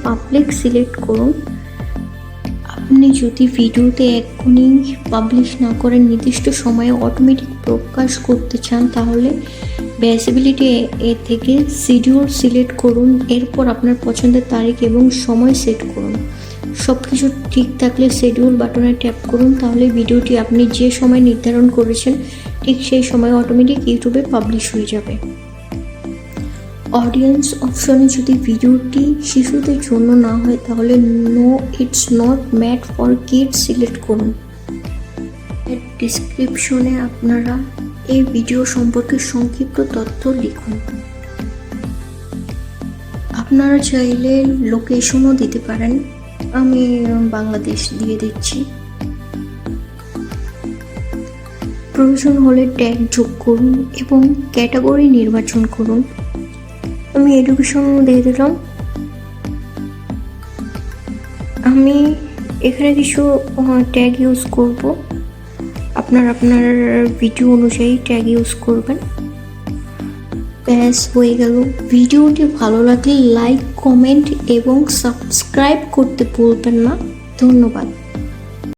Public select করুন। আপনি যদি ভিডিওতে এক্ষুনি পাবলিশ না করেন নির্দিষ্ট সময়ে অটোমেটিক প্রকাশ করতে চান তাহলে ভিজিবিলিটি এ থেকে শিডিউল সিলেক্ট করুন। এরপর আপনার পছন্দের তারিখ এবং সময় সেট করুন। সব কিছু ঠিক থাকলে শিডিউল বাটনে ট্যাপ করুন, তাহলে ভিডিওটি আপনি যে সময় নির্ধারণ করেছেন ঠিক সেই সময় অটোমেটিক ইউটিউবে পাবলিশ হয়ে যাবে। অডিয়েন্স অপশনে যদি ভিডিওটি শিশুদের জন্য না হয় তাহলে no it's not made for kids select করুন। এর ডিসক্রিপশনে আপনারা এই ভিডিও সম্পর্কে সংক্ষিপ্ত তথ্য লিখুন। আপনারা চাইলে লোকেশনও দিতে পারেন, আমি বাংলাদেশ দিয়ে দিচ্ছি। প্রয়োজন হলে ট্যাগ যোগ করুন এবং ক্যাটাগরি নির্বাচন করুন। আমি এডুকেশন দিয়ে দিলাম। আমি এখানে কিছু ট্যাগ ইউজ করব, আপনার ভিডিও অনুযায়ী ট্যাগ ইউজ করবেন। ব্যাস হয়ে গেল। ভিডিওটি ভালো লাগলে লাইক, কমেন্ট এবং সাবস্ক্রাইব করতে ভুলবেন না। ধন্যবাদ।